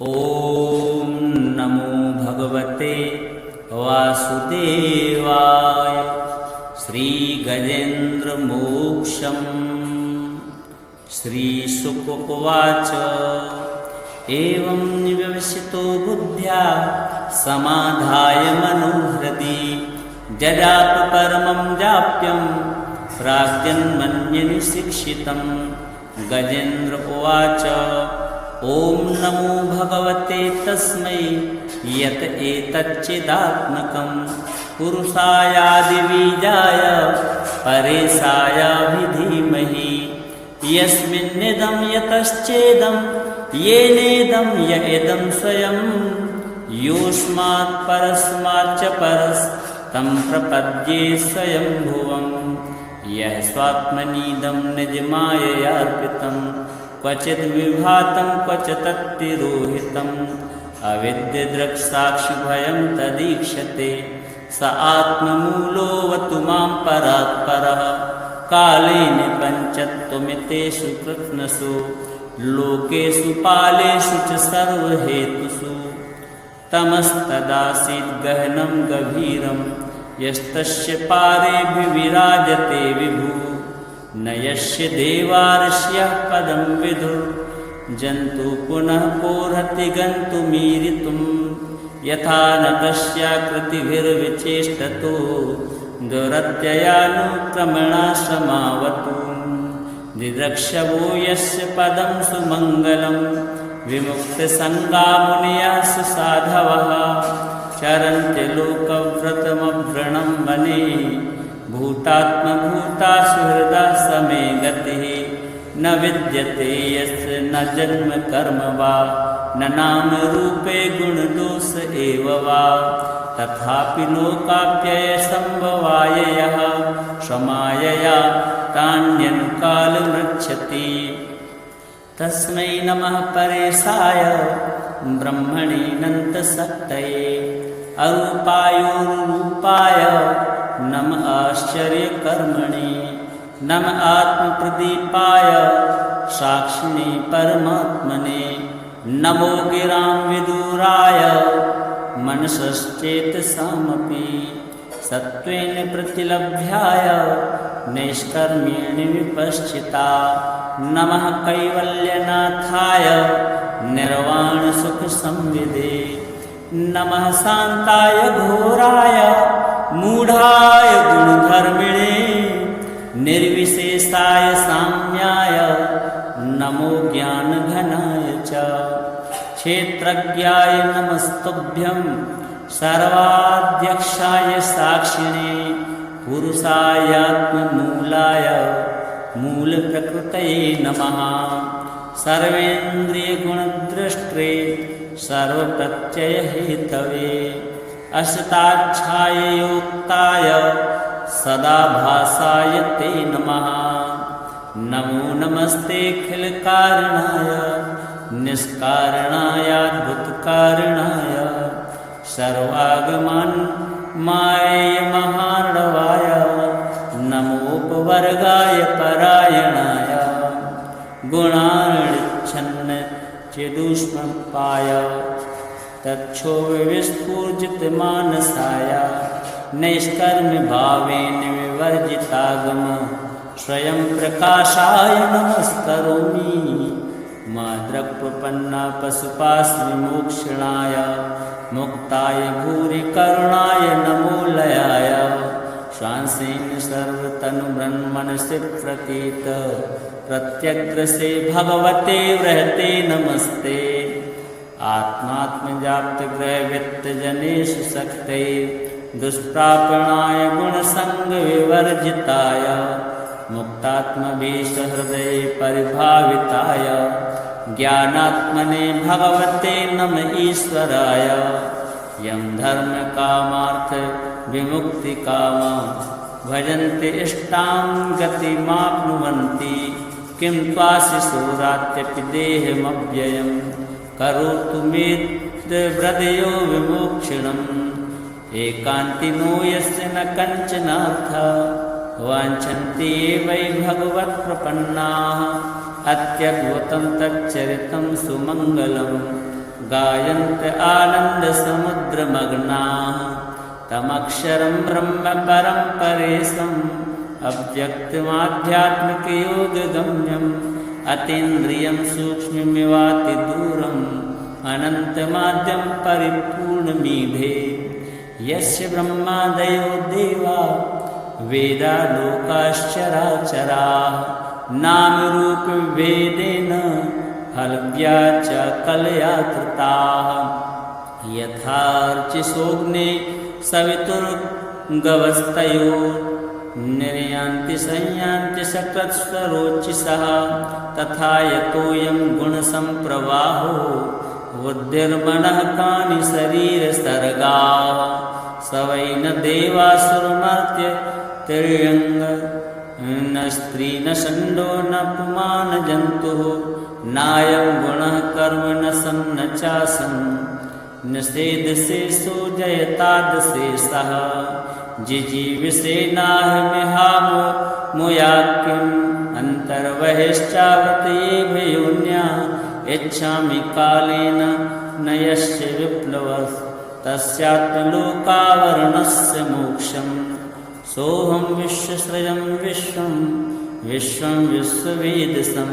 ॐ नमो भगवते वासुदेवाय। श्रीगजेन्द्रमोक्षम्। श्रीशुक उवाच एवं निव्यवसितो बुद्ध्या समाधाय मनोहृदि जजाप परमं जाप्यं प्राग्जन्मन्यनुशिक्षितं। गजेन्द्र उवाच ॐ नमो भगवते तस्मै यत एतच्चिदात्मकं पुरुषायादिबीजाय परेशायाभिधीमहि। यस्मिन्निदं यतश्चेदं येनेदं य इदं स्वयं योऽस्मात् परस्माच्च परस्तं प्रपद्ये स्वयंभुवम्। यः स्वात्मनीदं निजमाययार्पितं क्वचिद् विभातं क्वचित् तत्तिरोहितम्। अविद्यदृक्साक्षिभयं तदीक्षते स आत्ममूलोऽवतु मां परात्परः। कालेन पञ्चत्वमितेषु कृत्स्नसु लोकेषु पालेषु च सर्वहेतुषु। तमस्तदासीत् गहनं गभीरं यस्तस्य पारेऽभिविराजते विभुः। न यस्य देवार्ष्यः पदं विदुः जन्तु पुनः कोऽर्हति गन्तुमीरितुं। यथा नकस्याकृतिभिर्विचेष्टतो दुरत्ययानुक्रमणाश्रमावतु। दिद्रक्षवो यस्य पदं सुमङ्गलं विमुक्तसङ्गा मुनयः सुसाधवः। चरन्ति लोकव्रतमभ्रणं वने भूतात्मभूता सुहृदा समे गतिः। न विद्यते यस्य न जन्म कर्म वा न नाम रूपे गुणदोष एव वा। तथापि लोकाप्ययसम्भवाय यः स्वमायया तान्यनुकालमृच्छति। तस्मै नमः परेशाय ब्रह्मणेऽनन्तशक्तये अरूपायोरुपाय नम आश्चर्यकर्मणे। नम आत्मप्रदीपाय साक्षिणे परमात्मने। नमो गिरां विदुराय मनसश्चेतसामपि सत्त्वेन प्रतिलभ्याय नैष्कर्म्येण विपश्चिता। नमः कैवल्यनाथाय निर्वाणसुखसंविदे। नमः शान्ताय घोराय मूढाय गुणधर्मिणे निर्विशेषाय साम्याय नमो ज्ञानघनाय च। क्षेत्रज्ञाय नमस्तुभ्यं सर्वाध्यक्षाय साक्षिणे पुरुषायात्ममूलाय मूलप्रकृतये नमः। सर्वेन्द्रियगुणद्रष्टे सर्वप्रत्ययहेतवे असताच्छाय योक्ताय सदा भासाय ते नमः। नमो नमस्तेऽखिलकारणाय निष्कारणायाद्भुतकारणाय सर्वागमन् मायेयमहार्णवाय। नमोपवर्गाय परायणाय गुणार्णिच्छन्न चिदुष्मपाय तच्छोविस्फूर्जितमानसाय नैष्कर्म भावेन विवर्जितागम स्वयं प्रकाशाय नमस्करोमि। माद्रक्प्रपन्ना पशुपाश्विमोक्षणाय मुक्ताय भूरि करुणाय नमो लयाय। श्वासेन सर्वतनुब्रह्मणसि प्रतीत प्रत्यग्रसे भगवते वृहते नमस्ते। आत्मात्मजाप्तग्रहवित्तजनेषु शक्ते दुष्प्रापणाय गुणसङ्गविवर्जिताय मुक्तात्मभीष्टहृदये परिभाविताय ज्ञानात्मने भगवते नम ईश्वराय। यं धर्मकामार्थ विमुक्तिकामा भजन्ते इष्टां गतिमाप्नुवन्ति। किं त्वाशिशोरात्यपि देहमव्ययं करोतु मेऽद्यव्रतयो विमोक्षणम्। एकान्तिनो यस्य न कञ्चनार्थः वाञ्छन्ति वै भगवत्प्रपन्नाः। अत्यद्भुतं तच्चरितं सुमङ्गलं गायन्त आनन्दसमुद्रमग्नाः तमक्षरं ब्रह्म परं परेशम् अव्यक्तमाध्यात्मिकयोगगम्यम् अतीन्द्रियं सूक्ष्ममिवातिदूरम् अनन्तमाद्यं परिपूर्णमीढे यस्य ब्रह्मादयो देवा वेदालोकाश्चराचराः नामरूपभेदेन हलव्या च कलया कृताः यथार्चिसोऽग्ने सवितुर्गवस्तयो निर्यान्ति संयान्ति सकृत्स्वरोचिषः तथा यतोऽयं गुणसम्प्रवाहो बुद्धिर्मनः कानि शरीरसर्गाः स वै न देवासुरमर्त्य तिर्यङ्ग न स्त्री न षण्डो न पुमान् जन्तुः नायं गुणः कर्म न सन् न चासन् न सेदशेषो जयतादशेषः जिजीविषेनाहमिहामुयाख्यम् अन्तर्बहिश्चावत एभयोन्या इच्छामि कालेन न यस्य विप्लवः तस्यात्मलोकावरणस्य मोक्षम् सोऽहं विश्वसृजं विश्वं विश्वं विश्ववेदसं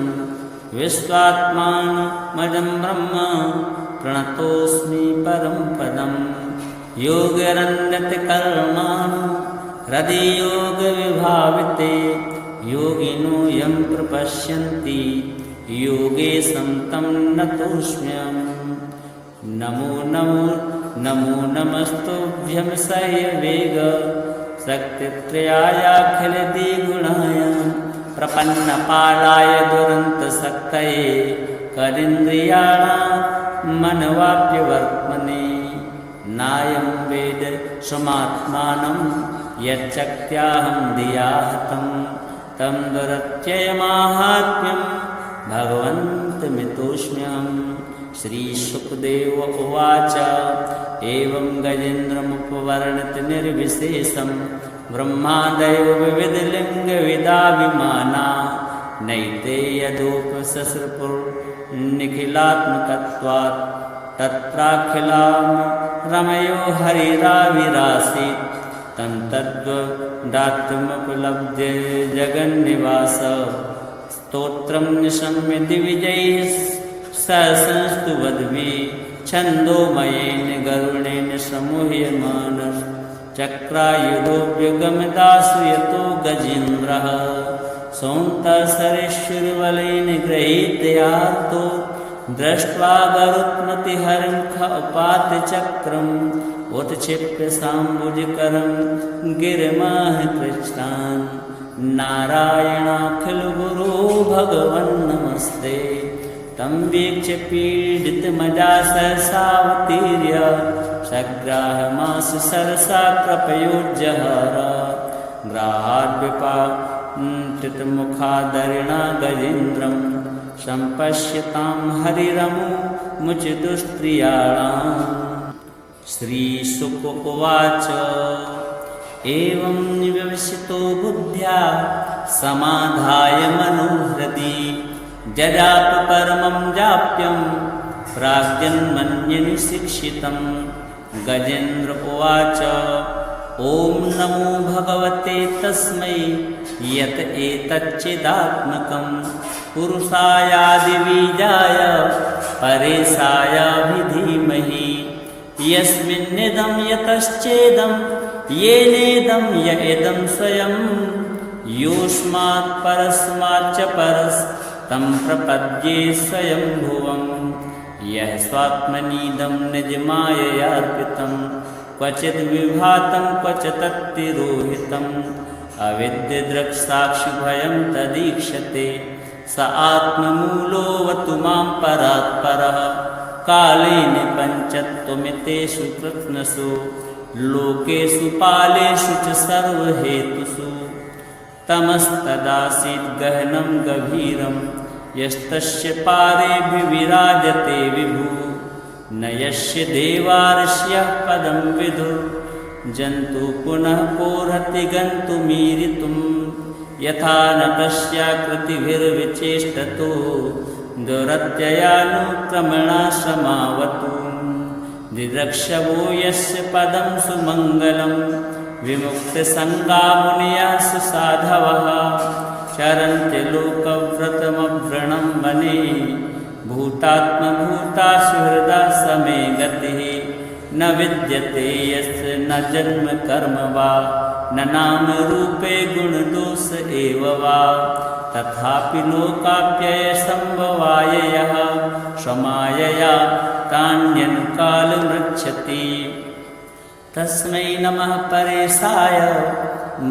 विश्वात्मानमजं ब्रह्म प्रणतोऽस्मि परं पदम् योगिरन्यतकर्माणि हृदि योगविभाविते योगिनो यं प्रपश्यन्ति योगे संतं नतोऽस्म्यहम् नमो नमो नमो नमस्तुभ्यं सह्यवेग शक्तित्रयायाखिलद्विगुणाय प्रपन्नपालाय दुरन्तशक्तये करीन्द्रियाणां मनवाप्यवर्त्मने नायं वेद स्वमात्मानं यच्चक्त्याहं धिया हतं तं दुरत्ययमाहात्म्यं भगवन्तमितोऽस्म्यहम् श्रीशुकदेव उवाच एवं गजेन्द्रमुपवर्णित निर्विशेषं ब्रह्मादयो विविधलिङ्गविदाभिमाना नैते यदोपससृपुर्निखिलात्मकत्वात् तत्राखिलां रमयो हरिराविरासीत् तं तद्वदात्मुपलभ्य जगन्निवास स्तोत्रं निशम्य दिविजैः संस्तुवद्भिः छन्दोमयेन गरुणेन समूह्यमानः चक्रायुधोऽभ्यगमदासु यतो गजेन्द्रः सौन्तसरेश्वरबलेन गृहीतयातो दृष्ट्वा गरुत्मतिहरं खपातचक्रम् उत्क्षिप्य साम्बुजकरं गिरिमहकृच्छ्रान् नारायणाखिलगुरो भगवन्नमस्ते तं वीक्ष्य पीडितमजा सहसावतीर्य सग्राहमास सरसा कृपयोज्जहार ग्राहाद्विपाटितमुखादरिणा गजेन्द्रं सम्पश्यतां हरिरमुमुचिदुष्क्रियाणाम् श्रीशुक उवाच एवं निव्यवसितो बुद्ध्या समाधाय मनोहृदि जजाप परमं जाप्यं प्राग्जन्मन्यनुशिक्षितं गजेन्द्र उवाच ॐ नमो भगवते तस्मै यत एतच्चिदात्मकं पुरुषायादिबीजाय परेशायाभिधीमहि यस्मिन्निदं यतश्चेदं येनेदं य इदं स्वयं योऽस्मात् परस्माच्च परस्तं प्रपद्ये स्वयंभुवम् यः स्वात्मनीदं निजमाययार्पितं क्वचिद् विभातं क्वचित् तत्तिरोहितम् अविद्यदृक्साक्षिभयं तदीक्षते स आत्ममूलोऽवतु मां परात्परः कालेन पञ्चत्वमितेषु कृत्स्नसु लोकेषु पालेषु च सर्वहेतुषु तमस्तदासीत् गहनं गभीरं यस्तस्य पारेऽभिविराजते विभु न यस्य देवार्ष्यः पदं विदुः जन्तु पुनः कोर्हति गन्तुमीरितुं यथा नटस्याकृतिभिर्विचेष्टतो दुरत्ययानुक्रमणाश्रमावतु दिदक्षवो यस्य पदं सुमङ्गलं विमुक्तसङ्गा मुनयः सुसाधवः चरन्ति लोकव्रतमव्रणं वने भूतात्मभूता सुहृदा समे गतिः न विद्यते यस्य न जन्म कर्म वा न नाम रूपे गुणदोष एव वा तथापि लोकाप्ययसंभवाय यः स्वमायया तान्यनुकालमृच्छति तस्मै नमः परेशाय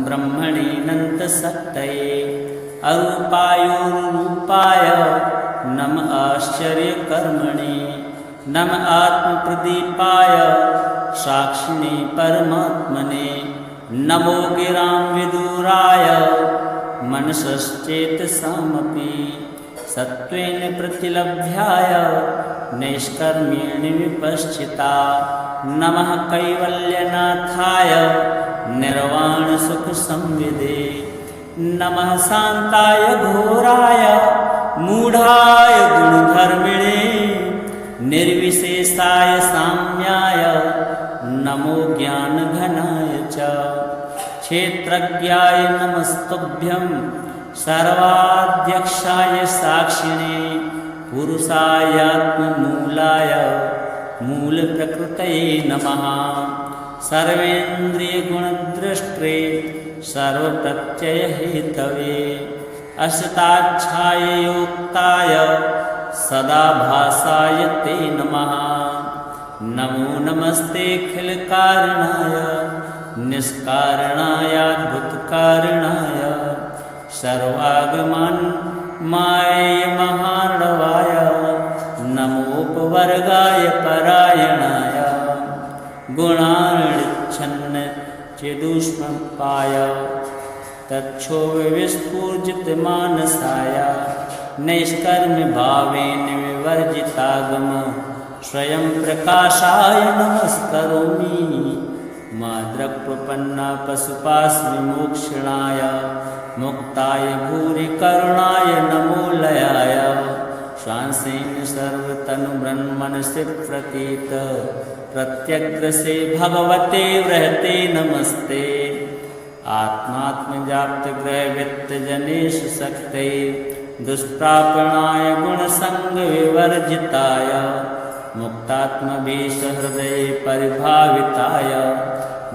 ब्रह्मणेऽनन्तशक्तये अरूपायोरूपाय नम आश्चर्यकर्मणे नम आत्मप्रदीपाय साक्षिणे परमात्मने नमो गिरां विदुराय मनसश्चेतसामपि सत्त्वेन प्रतिलभ्याय नैष्कर्म्येण विपश्चिता नमः कैवल्यनाथाय निर्वाणसुखसंविदे नमः शान्ताय घोराय मूढाय गुणधर्मिणे निर्विशेषाय साम्याय नमो ज्ञानघनाय च क्षेत्रज्ञाय नमस्तुभ्यं सर्वाध्यक्षाय साक्षिणे पुरुषायात्ममूलाय मूलप्रकृतये नमः सर्वेन्द्रियगुणद्रष्टे सर्वप्रत्ययहेतवे असताच्छाय योक्ताय सदा भासाय ते नमः नमो नमस्तेऽखिलकारणाय निष्कारणायाद्भुतकारणाय सर्वागमन् मायेयमहार्णवाय नमोपवर्गाय परायणाय गुणार्णिच्छन्न चिदुष्मपाय तच्छोविस्फूर्जितमानसाय नैष्कर्म भावेन विवर्जितागम स्वयं प्रकाशाय नमस्करोमि माद्रक्प्रपन्ना पशुपाशविमोक्षणाय मुक्ताय भूरि करुणाय नमो लयाय श्वासेन सर्वतनुब्रह्मणसि प्रतीत प्रत्यग्रसे भगवते वृहते नमस्ते आत्मात्मजाप्तग्रहवित्तजनेश शक्ते दुष्प्रापणाय गुणसङ्गविवर्जिताय मुक्तात्मभीषहृदये परिभाविताय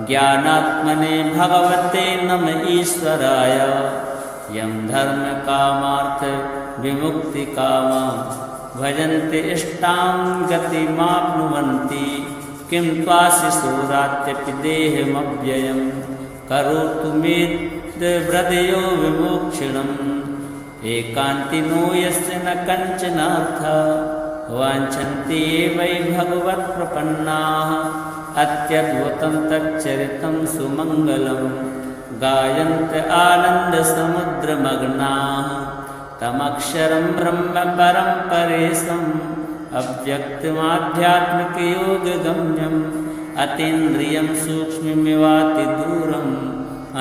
ज्ञानात्मने भगवते नम ईश्वराय यं धर्मकामार्थ विमुक्तिकामा भजन्ते इष्टां गतिमाप्नुवन्ति किं त्वाशिशोरात्यपि देहमव्ययं करोतु मेद्व्रदयो विमोक्षणम् एकान्तिनो यस्य न कञ्चनार्थ वाञ्छन्ति ये वै भगवत्प्रपन्नाः अत्यद्भुतं तच्चरितं सुमङ्गलं गायन्त आनन्दसमुद्रमग्नाः तमक्षरं ब्रह्म परं परेशम् अव्यक्तमाध्यात्मिकयोगगम्यम् अतीन्द्रियं सूक्ष्ममिवातिदूरम्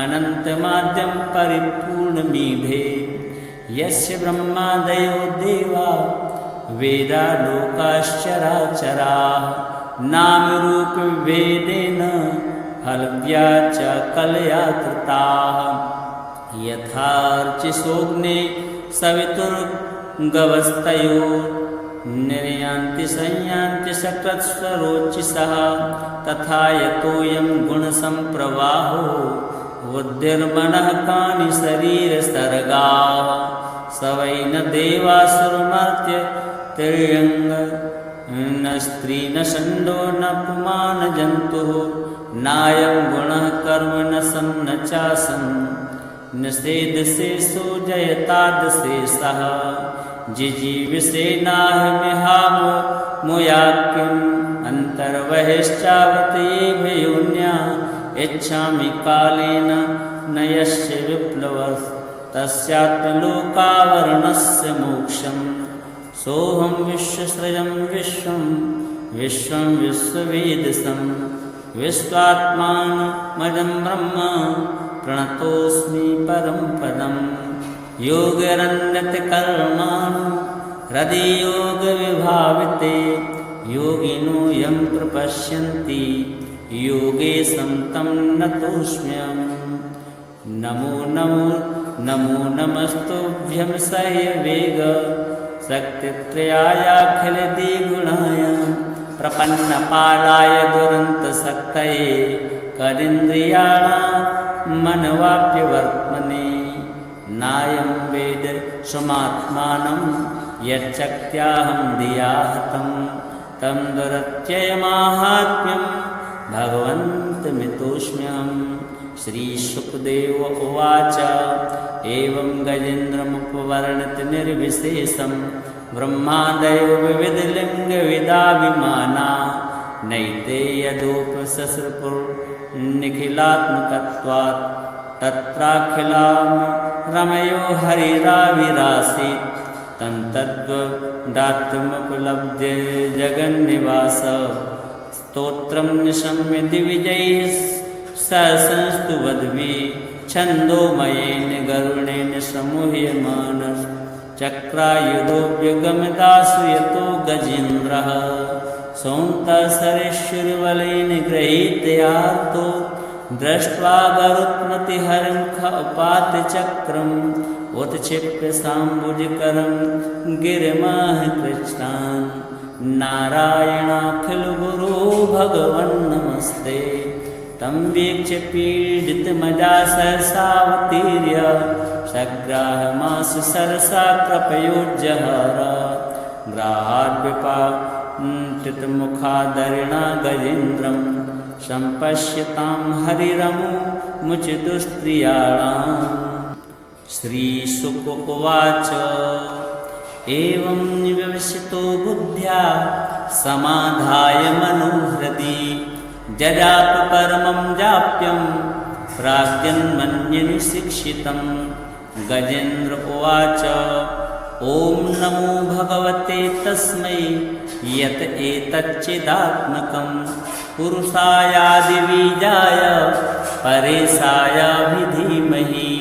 अनन्तमाद्यं परिपूर्णमीढे यस्य ब्रह्मादयो देवा वेदा लोकाश्चराचराः नामरूपभेदेन हलव्या च कलया कृताः यथार्चिसोऽग्ने सवितुर्गवस्तयो निर्यान्ति संयान्ति सकृत्स्वरोचिषः तथा यतोऽयं गुणसम्प्रवाहो बुद्धिर्मनः कानि शरीरसर्गाः स वै न देवासुरमर्त्य तिर्यङ्ग न स्त्री न षण्डो न पुमान् जन्तुः नायं गुणः कर्म न सन् न चासन् निषेधशेषो जयतादशेषः जिजीविषेनाहमिहामुयाक्यम् अन्तर्बहिश्चावतयेभ योन्या इच्छामि कालेन न यस्य विप्लवः तस्यात्मलोकावरणस्य मोक्षम् सोऽहं विश्वसृजं विश्वं विश्वं विश्ववेदसं विश्वात्मानमजं ब्रह्म प्रणतोऽस्मि परं पदम् योगरन्यतकर्माणि हृदि योगविभाविते योगिनो यं प्रपश्यन्ति योगेशं तं नतोऽस्म्यहम्। नमो नमो नमो नमस्तुभ्यं सह्यवेग शक्तित्रयायाखिलद्विगुणाय प्रपन्नपालाय दुरन्तशक्तये करीन्द्रियाणां मनवाप्यवर्त्मने। नायं वेद स्वमात्मानं यच्चक्त्याहं धिया हतं तं दुरत्ययमाहात्म्यं भगवन्तमितोऽस्म्यहम्। श्रीशुकदेव उवाच एवं गजेन्द्रमुपवर्णित निर्विशेषं ब्रह्मादयो विविधलिङ्गविदाभिमाना नैते यदोपससृपुर्निखिलात्मकत्वात् तत्राखिलां रमयो हरिराविरासीत् तं तद्वदात्मुपलभ्य जगन्निवास स्तोत्रं निशम्य दिविजैः संस्तुवद्भिः छन्दोमयेन गरुणेन समूह्यमानः चक्रायुधोऽभ्यगमदासु यतो गजेन्द्रः सौन्तसरेश्वरबलेन गृहीतयार्तो दृष्ट्वा गरुत्मतिहरं खपाति चक्रम् उत्क्षिप्य साम्बुजकरं गिरिमः कृच्छ्रान् नारायणाखिलगुरो भगवन् नमस्ते। तं वीक्ष्य पीडितमजा सहसावतीर्य सग्राहमासु सरसा कृपयोज्जहार ग्राहाद्विपाटितमुखादरिणा गजेन्द्रं सम्पश्यतां हरिरमुमुचितुस्त्रियाणाम्। श्रीशुक उवाच एवं विवसितो बुद्ध्या समाधाय मनोहृदि जजाप परमं जाप्यं प्राग्जन्मन्यनुशिक्षितं। गजेन्द्र उवाच ॐ नमो भगवते तस्मै यत एतच्चिदात्मकं पुरुषायादिबीजाय परेशायाभिधीमहि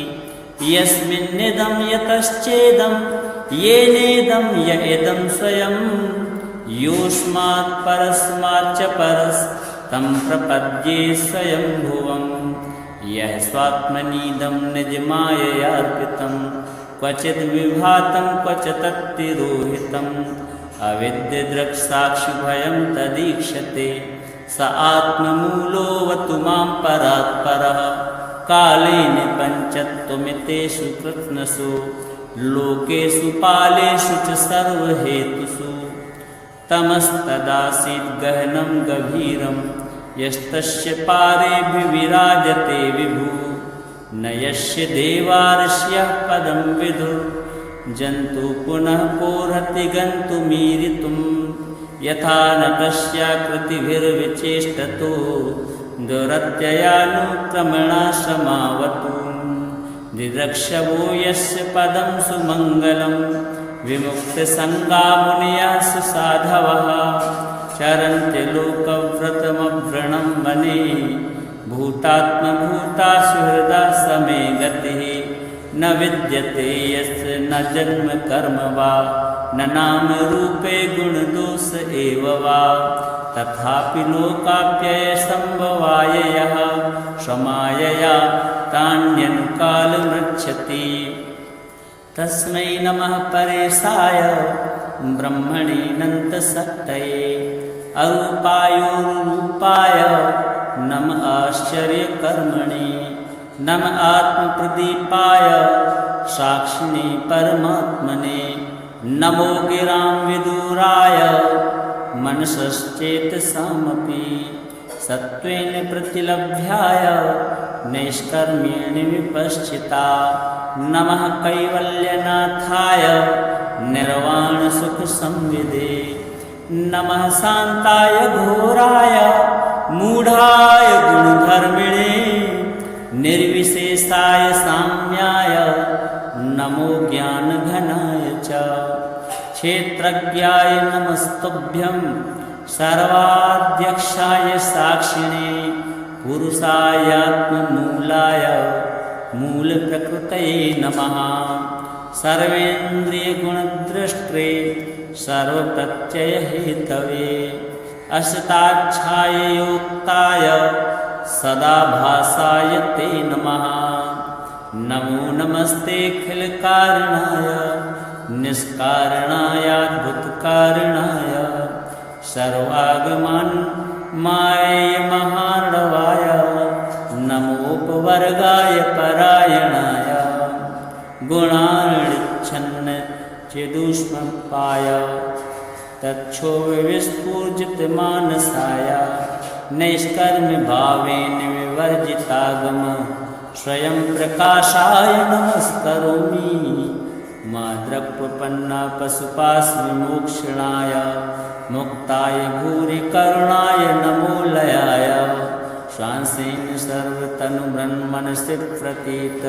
यस्मिन्निदं यतश्चेदं येनेदं य इदं स्वयं योऽस्मात् परस्माच्च परस्तं प्रपद्ये स्वयंभुवम्। यः स्वात्मनीदं निजमाययार्पितं क्वचिद् विभातं क्वच तत्तिरोहितम् अविद्यदृक्साक्षिभयं तदीक्षते स आत्ममूलोऽवतु मां परात्परः। कालेन पञ्चत्वमितेषु कृत्स्नसु लोकेषु पालेषु च सर्वहेतुषु तमस्तदासीत् गहनं गभीरं यस्तस्य पारेऽभिविराजते विभु न यस्य देवार्ष्यः पदं विदुर्जन्तु पुनः कोर्हति गन्तुमीरितुं यथा नटस्याकृतिभिर्विचेष्टतो दुरत्ययानुक्रमणाश्रमावतु। दिद्रक्षवो यस्य पदं सुमङ्गलं विमुक्तसङ्गा मुनयः सुसाधवः चरन्ति लोकव्रतमव्रणं वने भूतात्मभूता सुहृदा समे गतिः न विद्यते यस्य न जन्म कर्म वा न नाम रूपे गुणदोष एव वा तथापि लोकाप्ययसम्भवाय यः स्वमायया तान्यनुकालमृच्छति तस्मै नमः परेशाय ब्रह्मणेऽनन्तशक्तये अरूपायोरूपाय नम आश्चर्यकर्मणे नम आत्मप्रदीपाय साक्षिणे परमात्मने नमो गिरां विदुराय मनसश्चेतसामपि सत्त्वेन प्रतिलभ्याय नैष्कर्म्येण विपश्चिता नमः कैवल्यनाथाय निर्वाणसुखसंविदे नमः शान्ताय घोराय मूढाय गुणधर्मिणे निर्विशेषाय साम्याय नमो ज्ञानघनाय च क्षेत्रज्ञाय नमस्तुभ्यं सर्वाध्यक्षाय साक्षिणे पुरुषायात्ममूलाय मूलप्रकृतये नमः सर्वेन्द्रियगुणदृष्ट्रे सर्वप्रत्ययहेतवे अशताच्छाय योक्ताय सदा भासाय ते नमः। नमो नमस्तेऽखिलकारणाय निष्कारणायाद्भुतकारणाय सर्वागमनाय महार्णवाय नमोपवर्गाय परायणाय गुणार्णिच्छन्न चिदुष्मपाय तच्छोविस्फूर्जितमानसाय नैष्कर्म भावेन विवर्जितागम स्वयं प्रकाशाय नमस्करोमि। माद्रक्पन्ना पशुपास्मि मोक्षणाय मुक्ताय भूरि करुणाय नमो लयाय श्वासेन सर्वतनुब्रह्मणसि प्रतीत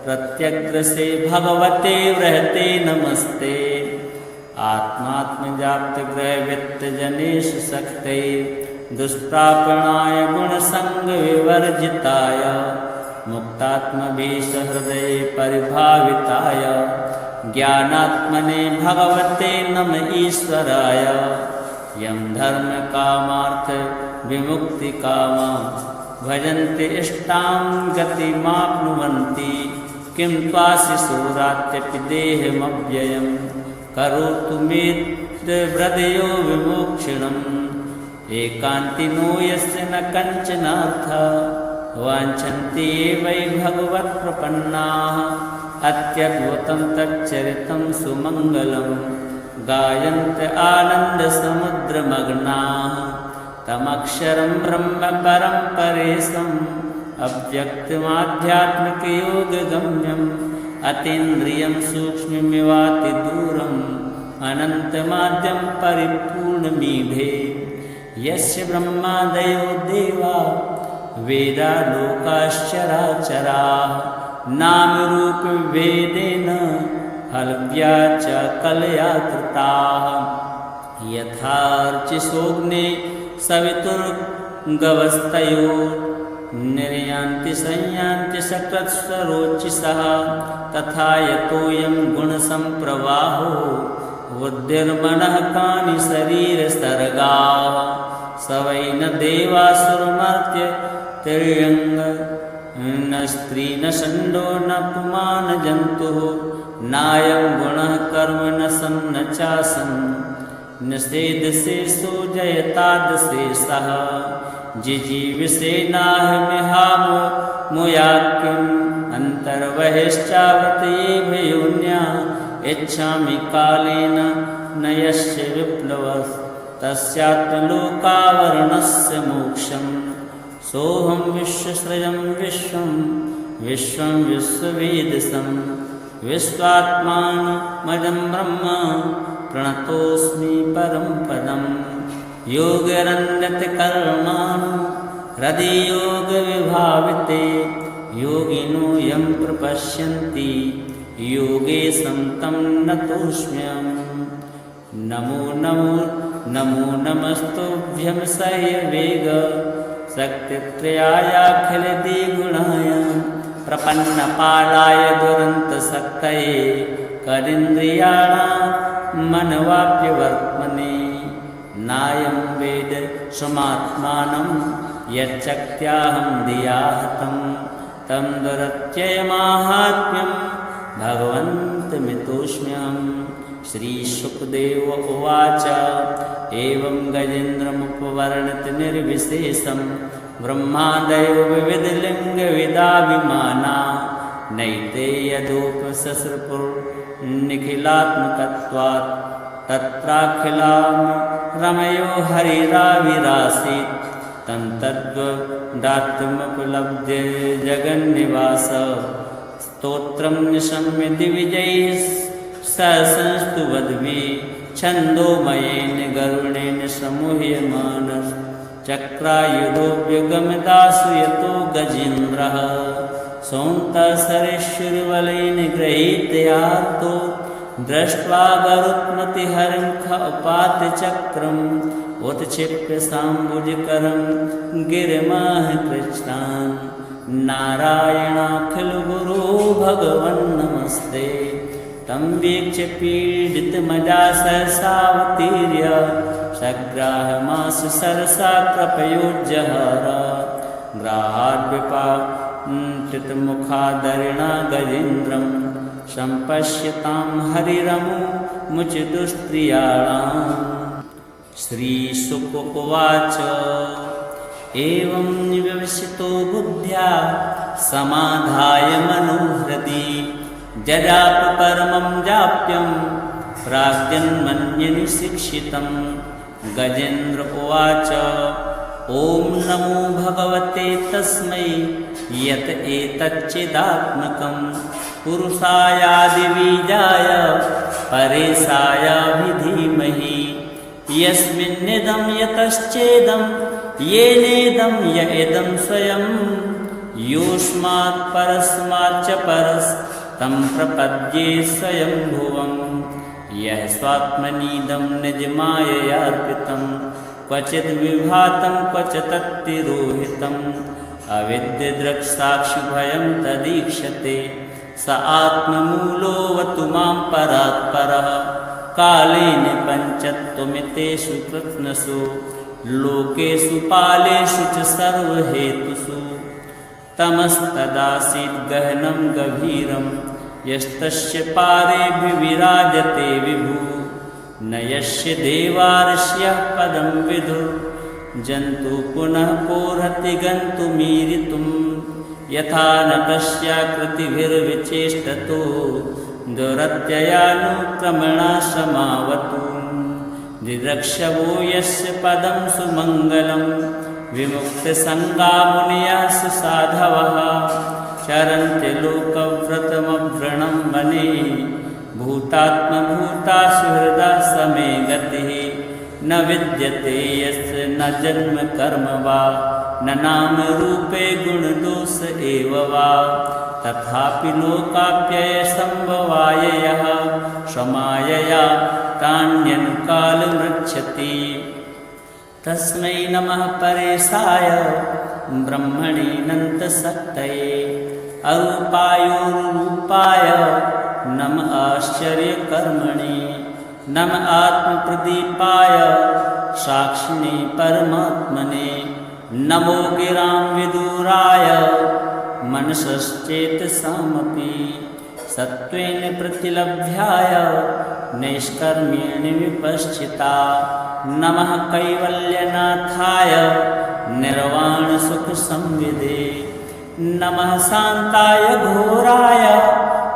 प्रत्यग्रसे भगवते वृहते नमस्ते। आत्मात्मजाप्तग्रहवित्तजनेश शक्ते दुष्प्रापणाय गुणसङ्गविवर्जिताय मुक्तात्मभीषहृदये परिभाविताय ज्ञानात्मने भगवते नम ईश्वराय। यं धर्मकामार्थ विमुक्तिकामा भजन्ते इष्टां गतिमाप्नुवन्ति किं त्वाशिशोरात्यपि देहमव्ययं करोतु मे हृदयो विमोक्षणम्। एकान्तिनो यस्य न कञ्चनार्थः वाञ्छन्ति वै भगवत्प्रपन्नाः अत्यद्भुतं तच्चरितं सुमङ्गलं गायन्त आनन्दसमुद्रमग्नाः तमक्षरं ब्रह्म परं परेशम् अव्यक्तमाध्यात्मिकयोगगम्यम् अतीन्द्रियं सूक्ष्ममिवातिदूरम् अनन्तमाद्यं परिपूर्णमीढे यस्य ब्रह्मादयो देवा वेदालोकाश्चराचराः नामरूपभेदेन हलव्या च कलया कृताः। यथार्चिसोऽग्ने सवितुर्गवस्तयो निर्यान्ति संयान्ति सकृत्स्वरोचिषः तथा यतोऽयं गुणसम्प्रवाहो बुद्धिर्मनः कानि शरीरसर्गाः स वै न देवासुरमर्त्य तिर्यङ्ग न स्त्री न षण्डो न पुमान् जन्तुः नायं गुणः कर्म न सन् न चासन् निषेधशेषो जयतादशेषः जिजीविषेनाहमिहामुयाक्यम् अन्तर्बहिश्चावत एवयोन्या इच्छामि कालेन न यस्य विप्लवः तस्यात्मलोकावरणस्य मोक्षम्। सोऽहं विश्वसृजं विश्वं विश्वं विश्ववेदसं विश्वात्मानमजं ब्रह्म प्रणतोऽस्मि परं पदम्। योगिरन्यतकर्माणि हृदि योगविभाविते योगिनो यं प्रपश्यन्ति योगेशं तं नतोऽस्म्यहम्। नमो नमो नमो नमस्तुभ्यं सह्यवेग शक्तित्रयायाखिलद्विगुणाय प्रपन्नपालाय दुरन्तशक्तये कदिन्द्रियाणां मनवाप्यवर्त्मने। नायं वेद स्वमात्मानं यच्चक्त्याहं धिया हतं तं दुरत्ययमाहात्म्यं भगवन्तमितोऽस्म्यहम्। श्रीशुकदेव उवाच एवं गजेन्द्रमुपवर्णित निर्विशेषं ब्रह्मादयो विविधलिङ्गविदाभिमाना नैते यदुपसस्रपुर्निखिलात्मकत्वात् तत्राखिलां रमयो हरिराविरासीत् तं तद्वदात्मुपलभ्य जगन्निवास। स्तोत्रं निशम्य दिविजैः संस्तुवद्भिः छन्दोमयेन गरुणेन समूह्यमानः चक्रायुधोऽव्यगमदासु यतो गजेन्द्रः सौन्तसरेश्वरबलेन गृहीतयार्तो दृष्ट्वा गरुत्मतिहरं खपातचक्रम् उत्क्षिप्य साम्बुजकरं गिरिमः कृच्छ्रान् नारायणाखिलगुरो भगवन् नमस्ते। तं वीक्ष्य पीडितमजा सहसावतीर्य सग्राहमास सरसा कृपयोज्जहार ग्राहाद्विपाटितमुखादरिणा गजेन्द्रं सम्पश्यतां हरिरमुमुचितुस्त्रियाणाम्। श्रीशुक उवाच एवं विवसितो बुद्ध्या समाधाय मनोहृदि जजाप परमं जाप्यं प्राग्जन्मन्यनुशिक्षितं। गजेन्द्र उवाच ॐ नमो भगवते तस्मै यत एतच्चिदात्मकं पुरुषायादिबीजाय परेशायाभिधीमहि यस्मिन्निदं यतश्चेदं येनेदं य इदं स्वयं योऽस्मात् परस्माच्च परस्तं प्रपद्ये स्वयंभुवम्। यः स्वात्मनीदं निजमाययार्पितं क्वचिद् विभातं क्वच तत्तिरोहितम् अविद्यदृक्साक्षिभयं तदीक्षते स आत्ममूलोऽवतु मां परात्परः। कालेन पञ्चत्वमितेषु कृत्स्नसु लोकेषु पालेषु च सर्वहेतुषु तमस्तदासीत् गहनं गभीरं यस्तस्य पारे विराजते विभु न यस्य देवार्ष्यः पदं विदुः जन्तु पुनः कोर्हति गन्तुमीरितुं यथा नटस्याकृतिभिर्विचेष्टतो दुरत्ययानुक्रमणा समावतु। दिदृक्षवो यस्य पदं सुमङ्गलं विमुक्तसङ्गा मुनयः सुसाधवः चरन्ति लोकव्रतमभृणं वने भूतात्मभूता सुहृदा समे गतिः न विद्यते यस्य न जन्म कर्म वा न नाम रूपे गुणदोष एव वा तथापि लोकाप्ययसम्भवाय यः स्वमायया तान्यनुकालमृच्छति तस्मै नमः परेशाय ब्रह्मणेऽनन्तशक्तये अरूपायोरुपाय नम आश्चर्यकर्मणे नम आत्मप्रदीपाय साक्षिणे परमात्मने नमो गिरां विदुराय मनसश्चेतसामपि सत्त्वेन प्रतिलभ्याय नैष्कर्म्येण विपश्चिता नमः कैवल्यनाथाय निर्वाणसुखसंविदे नमः शान्ताय घोराय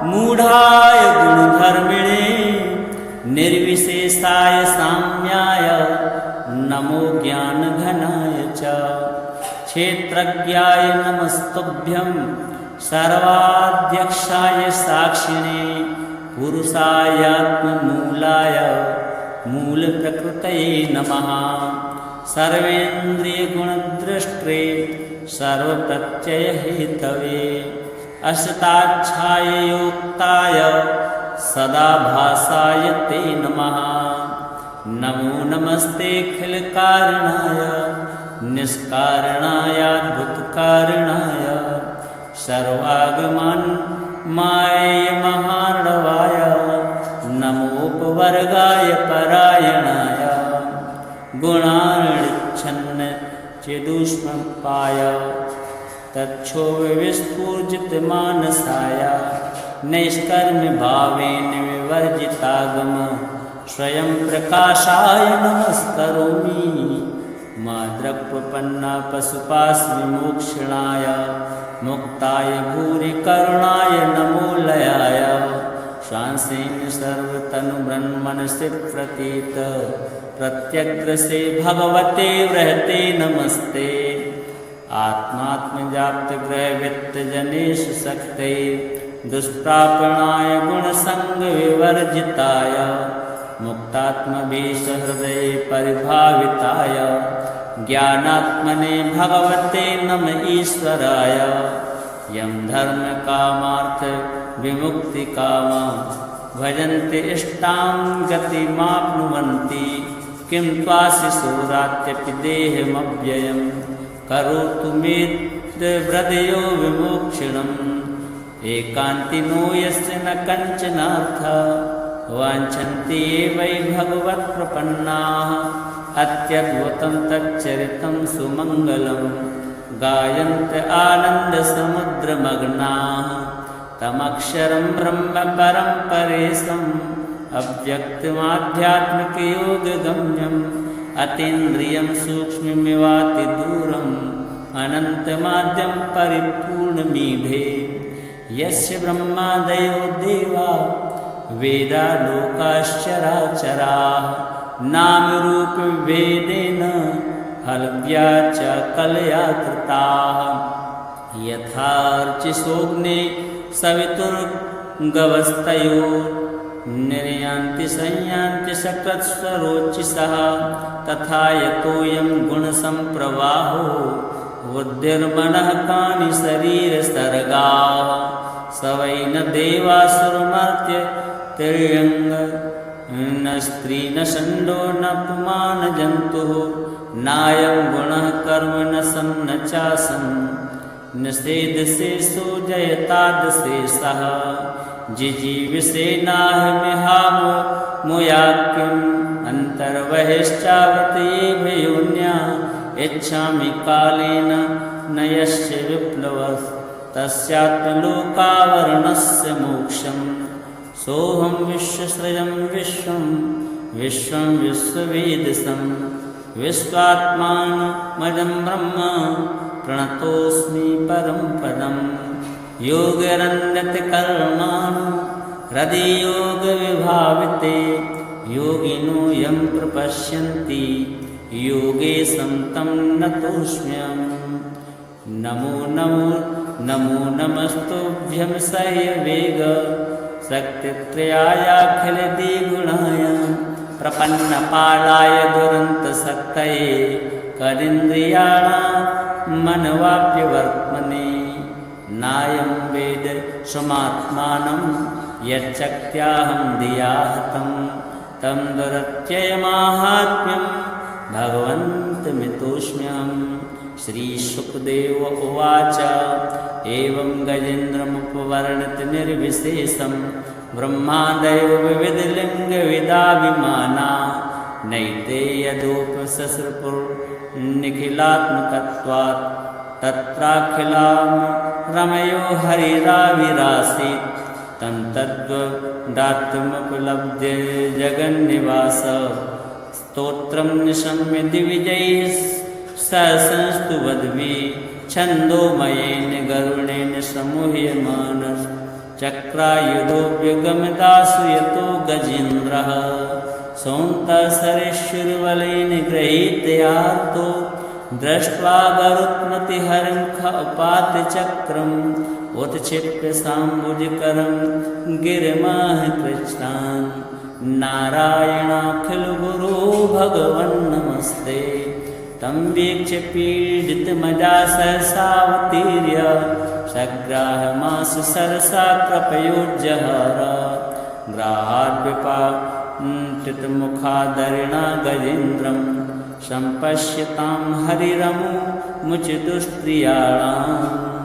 मूढाय गुणधर्मिणे निर्विशेषाय साम्याय नमो ज्ञानघनाय च क्षेत्रज्ञाय नमस्तुभ्यं सर्वाध्यक्षाय साक्षिणे पुरुषायात्ममूलाय मूलप्रकृतये नमः सर्वेन्द्रियगुणद्रष्टे सर्वप्रत्ययहेतवे असताच्छाय योक्ताय सदा भासाय ते नमः नमो नमस्तेऽखिलकारणाय निष्कारणायाद्भुतकारणाय सर्वागमन्माय महार्णवाय नमोपवर्गाय परायणाय गुणार्णिच्छन्न चिदुष्मपाय तच्छोविस्फूर्जितमानसाय नैष्कर्म भावेन विवर्जितागम स्वयं प्रकाशाय नमस्करोमि माद्रक्पन्ना पशुपाशविमोक्षणाय मुक्ताय भूरि करुणाय नमो लयाय श्वासेन सर्वतनुब्रह्मणसि प्रतीत प्रत्यग्रसे भगवते वृहते नमस्ते आत्मात्मजाप्तग्रहवित्तजनेषु शक्ते दुष्प्रापणाय गुणसङ्गविवर्जिताय मुक्तात्मभीषहृदये परिभाविताय ज्ञानात्मने भगवते नम ईश्वराय यं धर्मकामार्थ विमुक्तिकामा भजन्ते इष्टां गतिमाप्नुवन्ति किं त्वाशिशोरात्यपि देहमव्ययं करोतु मे हृदयो विमोक्षणं एकान्तिनो यस्य न कञ्चनार्थः वाञ्छन्ति ये वै भगवत्प्रपन्नाः अत्यद्भुतं तच्चरितं सुमङ्गलं गायन्त आनन्दसमुद्रमग्नाः तमक्षरं ब्रह्म परं परेशम् अव्यक्तमाध्यात्मिकयोगगम्यम् अतीन्द्रियं सूक्ष्ममिवातिदूरम् अनन्तमाद्यं परिपूर्णमीढे यस्य ब्रह्मादयो देवा वेदा लोकाश्चराचराः नामरूपभेदेन हलव्या च कलया कृताः यथार्चिसोऽग्ने सवितुर्गवस्तयो निर्यान्ति संयान्ति सकृत्स्वरोचिषः तथा यतोऽयं गुणसम्प्रवाहो बुद्धिर्मनः कानि शरीरसर्गाः स वै न देवासुरमर्त्य तिर्यङ्ग न स्त्री न षण्डो न पुमान् जन्तुः नायं गुणः कर्म न सन् न चासन् निषेधशेषो जयतादशेषः जिजीविषेनाहमिहामुयाक्यम् अन्तर्बहिश्चावतयेभ योन्या इच्छामि कालेन न यस्य विप्लवः तस्यात्मलोकावरणस्य मोक्षम् सोऽहं विश्वसृजं विश्वं विश्वं विश्ववेदसं विश्वात्मानमजं ब्रह्म प्रणतोऽस्मि परं पदम् योगिरन्यतकर्माणि हृदि योगविभाविते योगिनो यं प्रपश्यन्ति योगे संतं नतोऽस्म्यहम् नमो नमो नमो नमस्तुभ्यं सह्यवेग शक्तित्रयायाखिलद्विगुणाय प्रपन्नपालाय दुरन्तशक्तये कदिन्द्रियाणां मनवाप्यवर्त्मने नायं वेद स्वमात्मानं यच्चक्त्याहं धिया हतं तं दुरत्ययमाहात्म्यं भगवन्तमितोऽस्म्यहम् श्रीशुकदेव उवाच एवं गजेन्द्रमुपवर्णितनिर्विशेषं ब्रह्मादयो विविधलिङ्गविदाभिमाना नैते यदोपससृपुर्निखिलात्मकत्वात् तत्राखिलां रमयो हरिराविरासीत् तं तद्वदात्मुपलभ्य जगन्निवास स्तोत्रं निशम्य दिविजैः संस्तुवद्भि छन्दोमयेन गरुणेन समूह्यमानः चक्रायुधोऽव्यगमदासु यतो गजेन्द्रः सौन्तसरेश्वरबलेन गृहीतयार्तो दृष्ट्वा गरुत्मतिहरं उपातचक्रम् उत्क्षिप्य साम्बुजकरं गिरिमः कृच्छ्रान् नारायणाखिलगुरो भगवन् नमस्ते तं वीक्ष्य पीडितमजा सहसावतीर्य सग्राहमास सरसा कृपयोज्जहार ग्राहाद्विपाटितमुखादरिणा गजेन्द्रं सम्पश्यतां हरिरमुचितुस्त्रियाणाम्